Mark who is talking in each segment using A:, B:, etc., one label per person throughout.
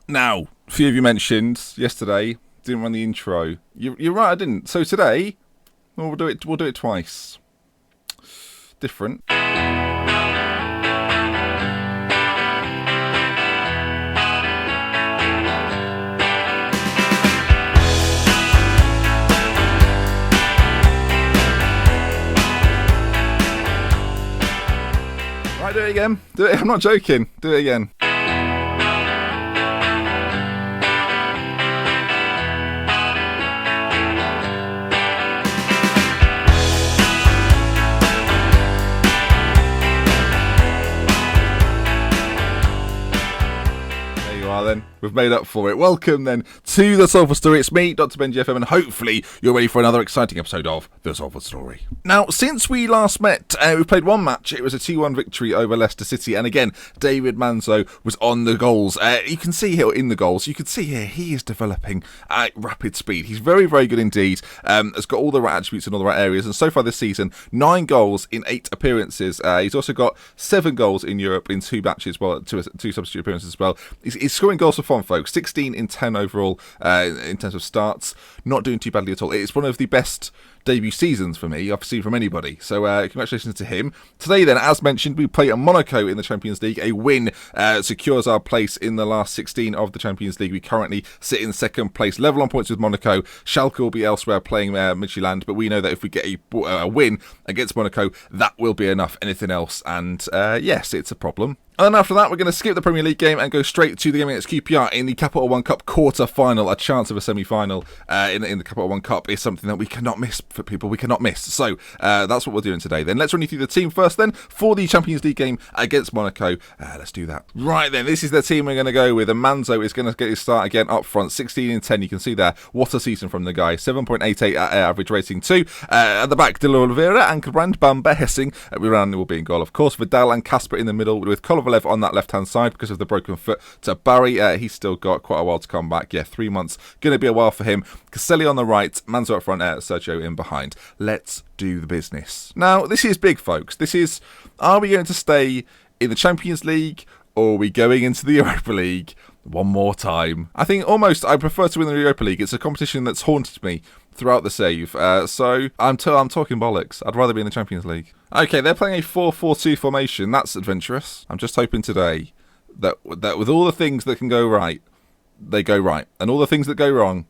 A: Now, a few of you mentioned yesterday, didn't run the intro. You're right, I didn't. So today, we'll do it twice. Different. Right, do it again. Do it. I'm not joking. Do it again. Then we've made up for it. Welcome then to the Salford Story. It's me, Dr. Benji FM, and hopefully you're ready for another exciting episode of the Salford Story. Now, since we last met, we've played one match. It was a 2-1 victory over Leicester City, and again, David Manzo was on the goals. You can see here in the goals, you can see here he is developing at rapid speed. He's very, very good indeed. Has got all the right attributes in all the right areas, and so far this season, 9 goals in 8 appearances. He's also got 7 goals in Europe in 2 matches, well, 2 substitute appearances as well. He's scoring goals for fun, folks. 16 in 10 overall in terms of starts. Not doing too badly at all. It's one of the best debut seasons for me I've seen from anybody. So congratulations to him. Today then, as mentioned, we play at Monaco in the Champions League. A win secures our place in the last 16 of the Champions League. We currently sit in second place, level on points with Monaco. Schalke will be elsewhere playing Midtjylland, but we know that if we get a win against Monaco, that will be enough. Anything else, and yes, it's a problem. And then after that, we're going to skip the Premier League game and go straight to the game against QPR in the Capital One Cup quarter-final. A chance of a semi-final in the Capital One Cup is something that we cannot miss, for people. We cannot miss. So that's what we're doing today. Then let's run you through the team first then for the Champions League game against Monaco. Let's do that. Right then, this is the team we're going to go with. And Manzo is going to get his start again up front. 16 in 10. You can see there. What a season from the guy. 7.88 average rating too. At the back, De La Oliveira, Ankerbrand, Bamba, Hessing. Riran will be in goal, of course. Vidal and Kasper in the middle with Kolovalev on that left-hand side because of the broken foot to Barry. He's still got quite a while to come back. Yeah, 3 months. Going to be a while for him. Caselli on the right, Manzo up front, Sergio in behind. Let's do the business. Now, this is big, folks. This is, are we going to stay in the Champions League or are we going into the Europa League one more time? I think almost I prefer to win the Europa League. It's a competition that's haunted me throughout the save. So I'm talking bollocks. I'd rather be in the Champions League. Okay, they're playing a 4-4-2 formation. That's adventurous. I'm just hoping today that with all the things that can go right, they go right. And all the things that go wrong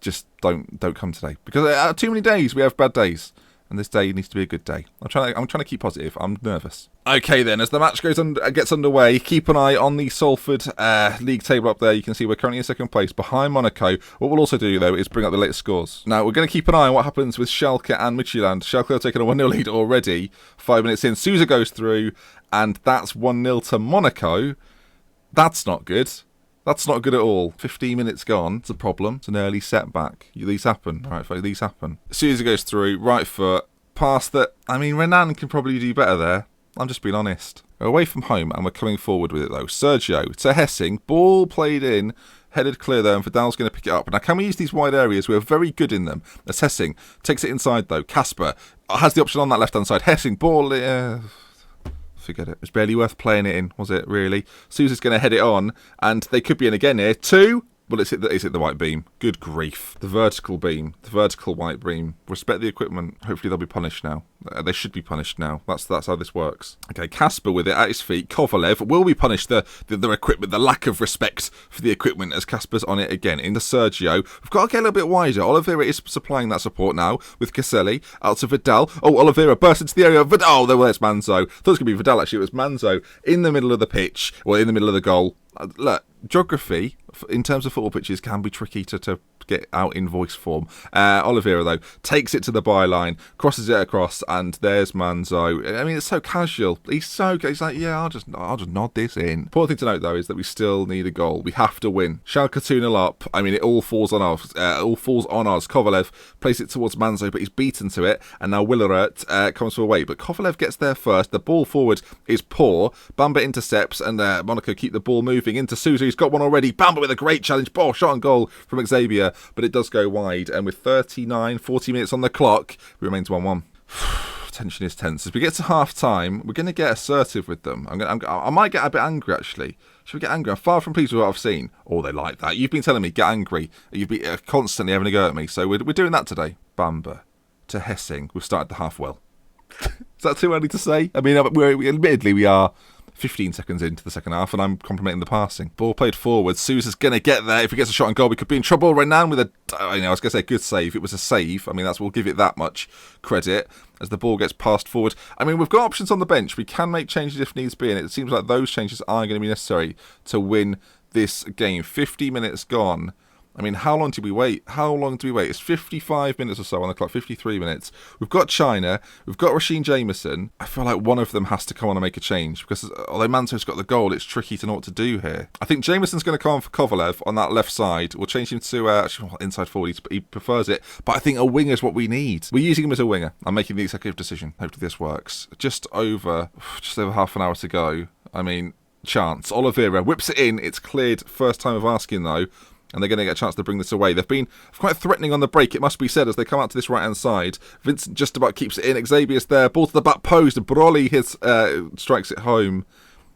A: just don't come today. Because too many days we have bad days. And this day needs to be a good day. I'm trying to keep positive. I'm nervous. Okay then, as the match gets underway, keep an eye on the Salford league table up there. You can see we're currently in second place behind Monaco. What we'll also do, though, is bring up the latest scores. Now, we're going to keep an eye on what happens with Schalke and Midtjylland. Schalke are taking a 1-0 lead already. 5 minutes in, Sousa goes through, and that's 1-0 to Monaco. That's not good. That's not good at all. 15 minutes gone. It's a problem. It's an early setback. These happen. Right, these happen. Sousa goes through, right foot, pass that. I mean, Renan can probably do better there. I'm just being honest. We're away from home and we're coming forward with it though. Sergio to Hessing. Ball played in. Headed clear there, and Vidal's going to pick it up. Now, can we use these wide areas? We're very good in them. As Hessing takes it inside though. Kasper has the option on that left-hand side. Hessing, ball. Forget it. It's barely worth playing it in, was it, really? Sousa's going to head it on, and they could be in again here. 2. Well, it's hit the white beam. Good grief. The vertical beam. The vertical white beam. Respect the equipment. Hopefully they'll be punished now. They should be punished now. That's how this works. Okay, Kasper with it at his feet. Kovalev will be punished. The equipment, the lack of respect for the equipment as Kasper's on it again. Into Sergio. We've got to get a little bit wider. Oliveira is supplying that support now with Caselli. Out to Vidal. Oh, Oliveira bursts into the area. Vidal. Oh, there's Manzo. I thought it was going to be Vidal, actually. It was Manzo in the middle of the pitch. Well, in the middle of the goal. Look, geography in terms of football pitches can be tricky to get out in voice form. Oliveira, though, takes it to the byline, crosses it across, and there's Manzo. I mean, it's so casual. He's like, yeah, I'll just nod this in. Important thing to note, though, is that we still need a goal. We have to win. Schalke 2-0 up. I mean, it all falls on us. Kovalev plays it towards Manzo, but he's beaten to it, and now Willerert comes for a wait. But Kovalev gets there first. The ball forward is poor. Bamba intercepts, and Monaco keep the ball moving into Sousa. He's got one already. Bamba with a great challenge. Ball shot on goal from Xavier, but it does go wide. And with 40 minutes on the clock, it remains 1-1. Tension is tense. As we get to half time, we're going to get assertive with them. I might get a bit angry, actually. Should we get angry? I'm far from pleased with what I've seen. Oh, they like that. You've been telling me, get angry. You've been constantly having a go at me. So we're doing that today. Bamber to Hessing. We've started the half well. Is that too early to say? I mean, admittedly, we are 15 seconds into the second half, and I'm complimenting the passing. Ball played forward. Sousa's going to get there. If he gets a shot on goal, we could be in trouble. Renan with I was going to say a good save. It was a save. I mean, we'll give it that much credit as the ball gets passed forward. I mean, we've got options on the bench. We can make changes if needs be, and it seems like those changes are going to be necessary to win this game. 50 minutes gone. I mean, how long did we wait? It's 55 minutes or so on the clock, 53 minutes. We've got China, we've got Rasheen Jameson. I feel like one of them has to come on and make a change because although Manso's got the goal, it's tricky to know what to do here. I think Jameson's going to come on for Kovalev on that left side. We'll change him to inside forward. He prefers it, but I think a winger is what we need. We're using him as a winger. I'm making the executive decision. Hopefully this works. Just over half an hour to go. I mean, chance. Oliveira whips it in. It's cleared. First time of asking though. And they're going to get a chance to bring this away. They've been quite threatening on the break, it must be said, as they come out to this right-hand side. Vincent just about keeps it in. Xavier's there. Ball to the back post. Broly strikes it home.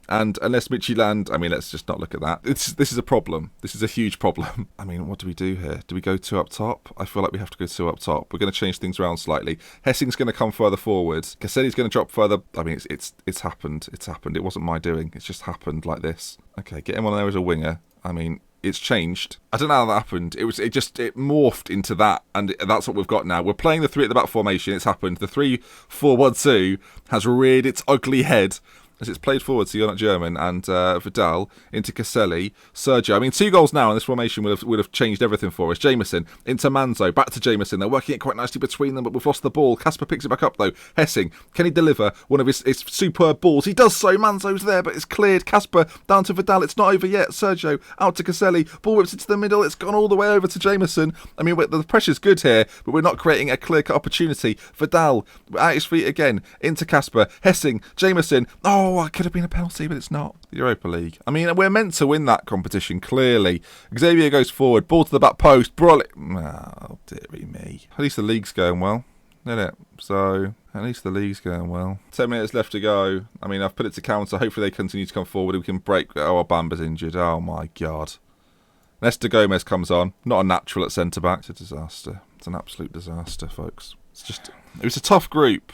A: And unless Midtjylland, I mean, let's just not look at that. This is a problem. This is a huge problem. I mean, what do we do here? Do we go two up top? I feel like we have to go two up top. We're going to change things around slightly. Hessing's going to come further forward. Caselli's going to drop further. I mean, it's happened. It's happened. It wasn't my doing. It's just happened like this. Okay, get him on there as a winger. I mean, it's changed. I don't know how that happened. It morphed into that, and that's what we've got now. We're playing the 3 at the back formation. It's happened. The 3-4-1-2 has reared its ugly head as it's played forward to You're Not German and Vidal into Caselli. Sergio. I mean, 2 goals now, and this formation would have changed everything for us. Jameson into Manzo. Back to Jameson. They're working it quite nicely between them, but we've lost the ball. Casper picks it back up, though. Hessing. Can he deliver one of his superb balls? He does so. Manzo's there, but it's cleared. Casper down to Vidal. It's not over yet. Sergio out to Caselli. Ball whips into the middle. It's gone all the way over to Jameson. I mean, the pressure's good here, but we're not creating a clear-cut opportunity. Vidal at his feet again. Into Casper. Hessing. Jameson. Oh, it could have been a penalty, but it's not. The Europa League. I mean, we're meant to win that competition, clearly. Xavier goes forward. Ball to the back post. Broly. Oh, dearie me. At least the league's going well, isn't it? So, at least the league's going well. 10 minutes left to go. I mean, I've put it to counter. Hopefully they continue to come forward and we can break. Oh, Bamba's injured. Oh, my God. Nesta Gomez comes on. Not a natural at centre-back. It's a disaster. It's an absolute disaster, folks. It was a tough group.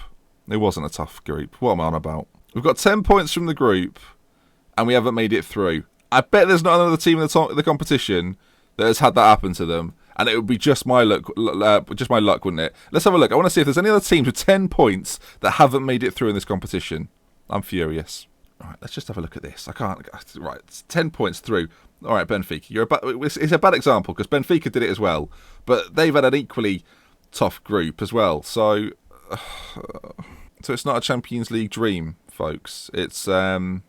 A: It wasn't a tough group. What am I on about? We've got 10 points from the group, and we haven't made it through. I bet there's not another team in the competition that has had that happen to them, and it would be just my luck, wouldn't it? Let's have a look. I want to see if there's any other teams with 10 points that haven't made it through in this competition. I'm furious. All right, let's just have a look at this. I can't. Right, it's 10 points through. All right, Benfica. It's a bad example because Benfica did it as well, but they've had an equally tough group as well. So it's not a Champions League dream, folks. It's a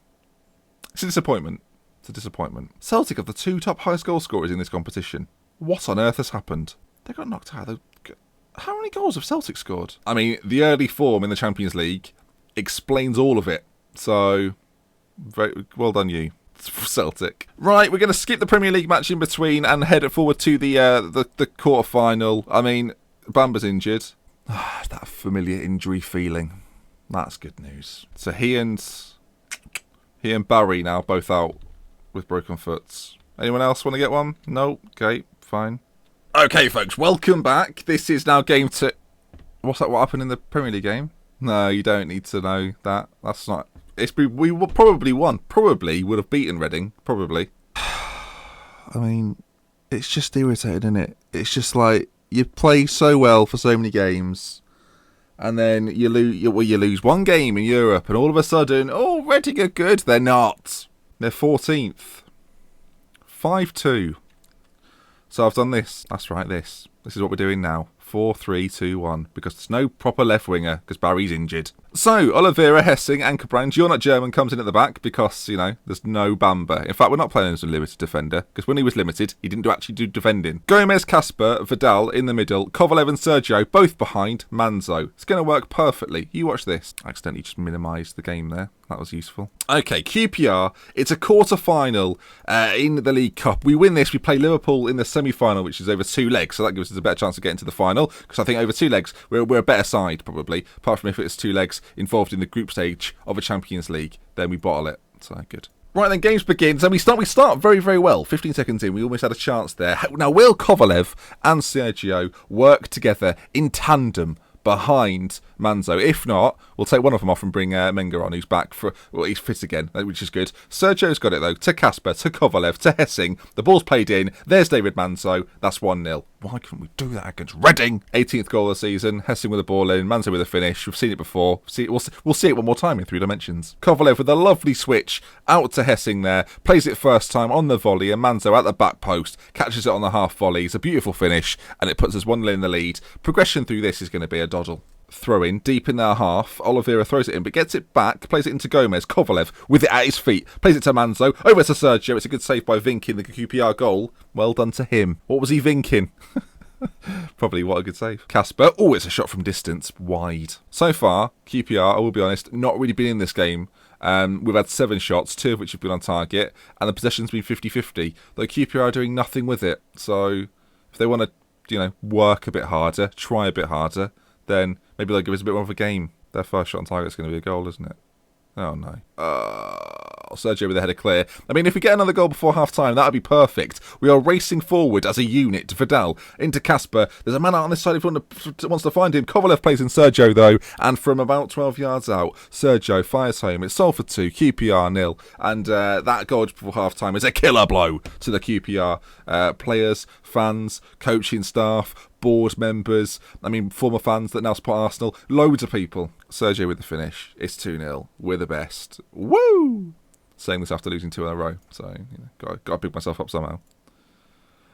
A: disappointment. It's a disappointment. Celtic have the 2 top highest goal scorers in this competition. What on earth has happened? They got knocked out. How many goals have Celtic scored? I mean, the early form in the Champions League explains all of it. So, very well done you, Celtic. Right, we're going to skip the Premier League match in between and head forward to the quarter-final. I mean, Bamba's injured. That familiar injury feeling. That's good news. So he and Barry now both out with broken foots. Anyone else want to get one? No? Okay, fine. Okay, folks, welcome back. This is now game 2. What's that? What happened in the Premier League game? No, you don't need to know that. That's not... We probably won. Probably would have beaten Reading. Probably. I mean, it's just irritating, isn't it? It's just like, you play so well for so many games, and then you lose one game in Europe, and all of a sudden, oh, Reading are good. They're not. They're 14th. 5-2. So I've done this. That's right, this. This is what we're doing now. 4-3-2-1, because there's no proper left winger, because Barry's injured. So, Oliveira, Hessing, Ankerbrand, You're Not German comes in at the back, because, there's no Bamba. In fact, we're not playing as a limited defender, because when he was limited, he didn't actually do defending. Gomez, Casper, Vidal in the middle, Kovalev and Sergio, both behind Manzo. It's going to work perfectly. You watch this. I accidentally just minimised the game there. That was useful. Okay, QPR. It's a quarter-final in the League Cup. We win this. We play Liverpool in the semi-final, which is over 2 legs. So that gives us a better chance of getting to the final. Because I think over 2 legs, we're a better side, probably. Apart from if it's 2 legs involved in the group stage of a Champions League, then we bottle it. So, good. Right then, games begins, and we start very, very well. 15 seconds in, we almost had a chance there. Now, will Kovalev and Sergio work together in tandem behind Manzo? If not, we'll take one of them off and bring Menga on, who's back for, well, he's fit again, which is good. Sergio's got it though, to Kasper, to Kovalev, to Hessing. The ball's played in. There's David Manzo. That's 1-0. Why couldn't we do that against Reading? 18th goal of the season. Hessing with the ball in. Manzo with a finish. We've seen it before. We'll see it one more time in 3 dimensions. Kovalev with a lovely switch out to Hessing there. Plays it first time on the volley, and Manzo at the back post catches it on the half volley. It's a beautiful finish, and it puts us 1-0 in the lead. Progression through this is going to be a doddle. Throw in deep in their half. Oliveira throws it in, but gets it back, plays it into Gomez. Kovalev with it at his feet, plays it to Manzo, over to Sergio. It's a good save by Vink in the QPR goal. Well done to him. What was he vinking? Probably what a good save. Kasper. Oh, it's a shot from distance, wide. So far, QPR, I will be honest, not really been in this game. We've had 7 shots, 2 of which have been on target, and the possession's been 50-50. Though QPR are doing nothing with it. So if they want to, work a bit harder, try a bit harder, then maybe they'll give us a bit more of a game. Their first shot on target is going to be a goal, isn't it? Oh, no. Sergio with a header clear. I mean, if we get another goal before half-time, that would be perfect. We are racing forward as a unit. Vidal into Kasper. There's a man out on this side who wants to find him. Kovalev plays in Sergio, though. And from about 12 yards out, Sergio fires home. It's Salford 2, QPR 0. And that goal before half-time is a killer blow to the QPR players, fans, coaching staff, board members, former fans that now support Arsenal, loads of people. Sergio with the finish. It's 2-0. We're the best. Woo! Saying this after losing 2 in a row. So, got to pick myself up somehow.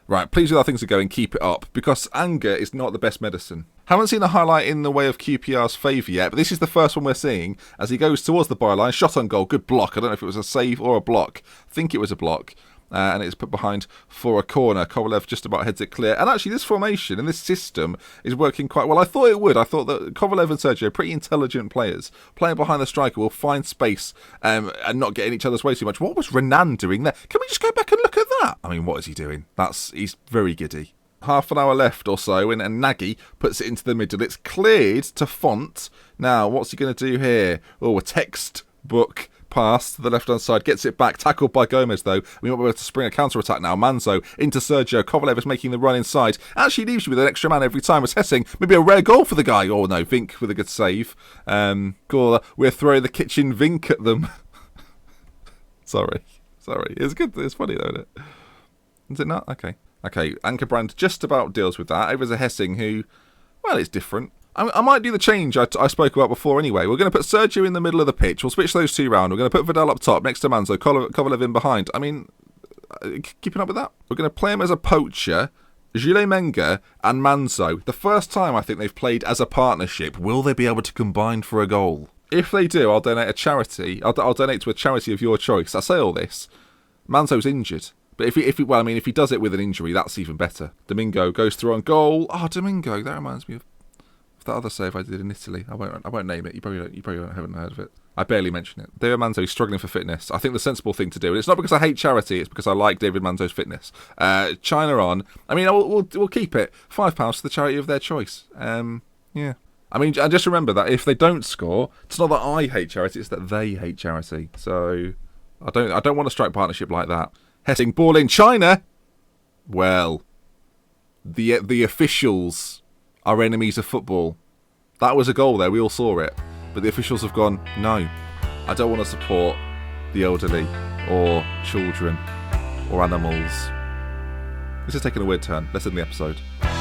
A: Right, pleased with how things are going. Keep it up. Because anger is not the best medicine. Haven't seen a highlight in the way of QPR's favour yet, but this is the first one we're seeing as he goes towards the byline. Shot on goal. Good block. I don't know if it was a save or a block. I think it was a block. And it's put behind for a corner. Kovalev just about heads it clear. And actually, this formation and this system is working quite well. I thought it would. I thought that Kovalev and Sergio are pretty intelligent players. Playing behind the striker will find space and not get in each other's way too much. What was Renan doing there? Can we just go back and look at that? What is he doing? He's very giddy. Half an hour left or so, and Nagy puts it into the middle. It's cleared to Font. Now, what's he going to do here? Oh, a textbook pass to the left-hand side, gets it back, tackled by Gomez though. We might be able to spring a counter-attack now. Manzo into Sergio. Kovalev is making the run inside. Actually leaves you with an extra man every time. It's Hessing. Maybe a rare goal for the guy. Oh no, Vink with a good save. We're throwing the kitchen Vink at them. Sorry. It's good. It's funny though, isn't it? Is it not? Okay. Ankerbrand just about deals with that. Over to Hessing, who, well, it's different. I might do the change I spoke about before anyway. We're going to put Sergio in the middle of the pitch. We'll switch those 2 round. We're going to put Vidal up top next to Manzo, Kovalev in behind. Keeping up with that? We're going to play him as a poacher, Gilles Menga and Manzo. The first time I think they've played as a partnership. Will they be able to combine for a goal? If they do, I'll donate a charity. I'll donate to a charity of your choice. I say all this. Manzo's injured. But if he does it with an injury, that's even better. Domingo goes through on goal. Oh, Domingo, that reminds me of that other save I did in Italy. I won't name it. You probably haven't heard of it. I barely mention it. David Manzo is struggling for fitness. I think the sensible thing to do, and it's not because I hate charity, it's because I like David Manzo's fitness. China on. We'll keep it. £5 to the charity of their choice. Yeah. And just remember that if they don't score, it's not that I hate charity, it's that they hate charity. So I don't want to strike partnership like that. Hessing ball in China. Well, the officials are enemies of football. That was a goal there, we all saw it. But the officials have gone, no, I don't want to support the elderly or children or animals. This is taking a weird turn. Let's end the episode.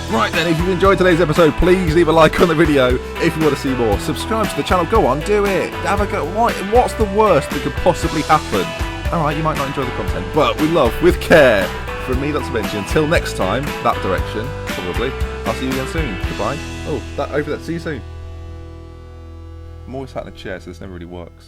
A: Right then, if you've enjoyed today's episode, please leave a like on the video. If you want to see more, subscribe to the channel. Go on, do it. Have a go. What's the worst that could possibly happen? Alright, you might not enjoy the content, but we love with care. From me, Dr. Benji. Until next time, that direction, probably. I'll see you again soon. Goodbye. Oh, that over there. See you soon. I'm always sat in a chair, so this never really works.